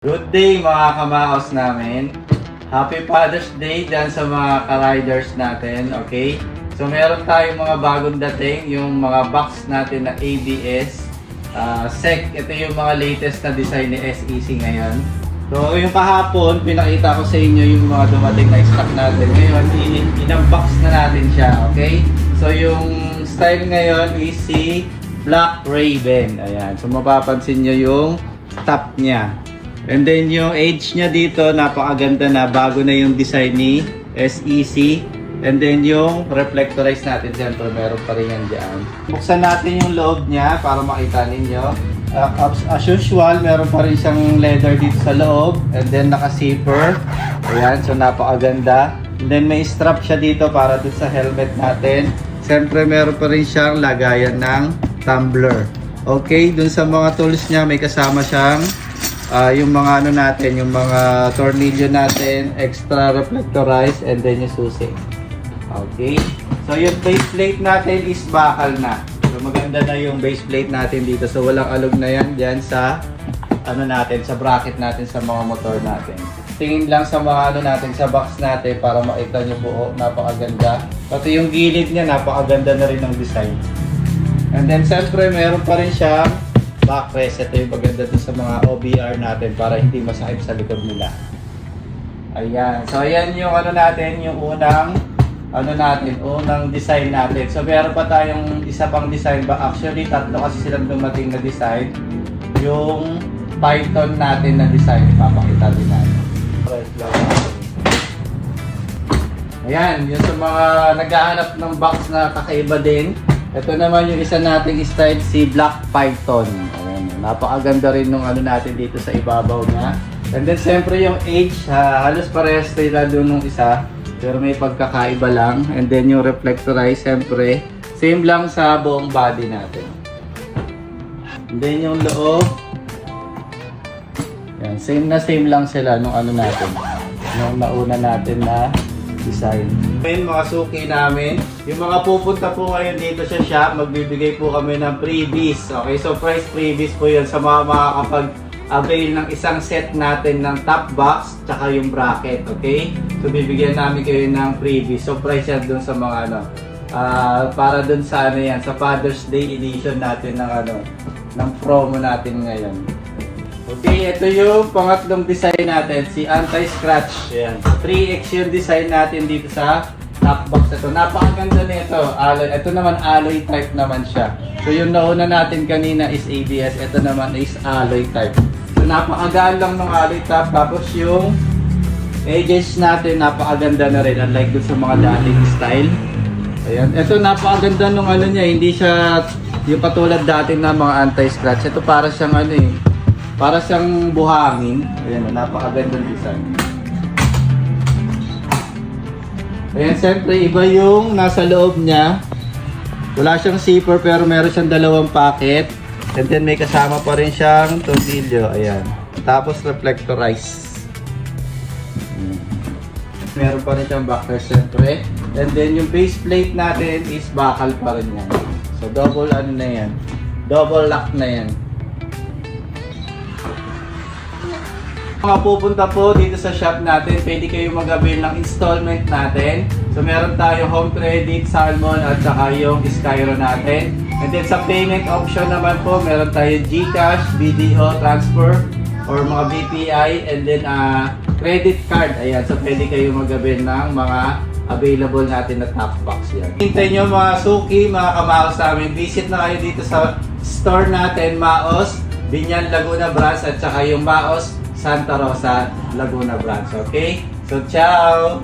Good day mga kamaos namin. Happy Father's Day dyan sa mga ka-riders natin, okay? So meron tayong mga bagong dating, yung mga box natin na ABS. SEC, ito yung mga latest na design ni SEC ngayon. So yung kahapon, pinakita ko sa inyo yung mga dumating na stock natin. Ngayon, in-unbox na natin siya, okay? So yung style ngayon is si Black Raven. Ayan, so mapapansin nyo yung top niya. And then yung edge niya dito, napakaganda na, bago na yung design ni SEC. And then yung reflectorize natin, siyempre meron pa rin yan dyan. Buksan natin yung loob niya para makita ninyo. As usual, meron pa rin siyang leather dito sa loob. And then naka-zipper. Ayan, so napakaganda. And then may strap siya dito para dun sa helmet natin. Siyempre meron pa rin siyang lagayan ng tumbler. Okay, dun sa mga tools niya, may kasama siyang yung mga ano natin, yung mga tornilyo natin, extra reflectorize, and then yung susi. Okay. So yung base plate natin is bakal na. So maganda na yung base plate natin dito. So walang alog na yan dyan sa ano natin, sa bracket natin sa mga motor natin. Tingin lang sa mga ano natin, sa box natin para makita nyo buo. Napakaganda. Pati yung gilid niya, napakaganda na rin ng design. And then siyempre meron pa rin siyang backrest. Ito yung maganda dun sa mga OBR natin para hindi masakit sa likod nila. Ayan. So ayan yung ano natin, yung unang unang design natin. So meron pa tayong isa pang design. Actually, tatlo kasi silang dumating na design. Yung Python natin na design, ipapakita din natin. Ayan, yung sa mga naghahanap ng box na kakaiba din. Ito naman yung isa nating style, si Black Python. Ayan, napakaganda rin nung ano natin dito sa ibabaw niya. And then siyempre yung edge, halos parehas sila doon nung isa. Pero may pagkakaiba lang. And then yung reflectorize, siyempre, same lang sa buong body natin. And then yung loob, yan, same lang sila nung ano natin. Nung nauna natin na design. Ngayon mga suki namin, yung mga pupunta po ngayon dito sa shop, magbibigay po kami ng freebies. Okay, so price freebies po yun sa mga makakapag-avail ng isang set natin ng top box tsaka yung bracket. Okay, so bibigyan namin kayo ng freebies. So price yan dun sa mga ano, para dun sa ano yan, sa Father's Day edition natin ng ano, ng promo natin ngayon. Okay, ito yung pangatlong design natin, si Anti-Scratch. Ayan. 3X yung design natin dito sa top box. Ito, napakaganda nito. Ito naman alloy type naman siya. So yung nauna natin kanina is ABS, ito naman is alloy type. So napakagaan lang ng alloy type. Tapos yung edges natin, napakaganda na rin. Unlike dun sa mga dating style. Ayan. Ito napakaganda nung ano niya, hindi siya yung katulad dati na mga anti-scratch. Ito para siyang ano eh, para siyang buhangin. Ayan, napakagandang design. Ayan, siyempre iba yung nasa loob niya. Wala siyang zipper pero meron siyang dalawang pocket. And then may kasama pa rin siyang tornilyo. Ayan. Tapos reflectorize. Meron pa rin siyang backrest siyempre. And then yung base plate natin is bakal pa rin yan. So double ano na yan. Double lock na yan. Mga pupunta po dito sa shop natin, pwede kayo mag-avail ng installment natin. So meron tayo Home Credit, Salmon at saka yung Skyro natin. And then sa payment option naman po, meron tayo GCash, BDO, transfer or mga BPI, and then credit card. Ayan, so pwede kayo mag-avail ng mga available natin na top box yan. Hintayin nyo mga suki, mga kamaos namin. Visit na kayo dito sa store natin, Maos, Binyan, Laguna Branch at saka yung Maos, Santa Rosa, Laguna Branch. Okay? So, ciao!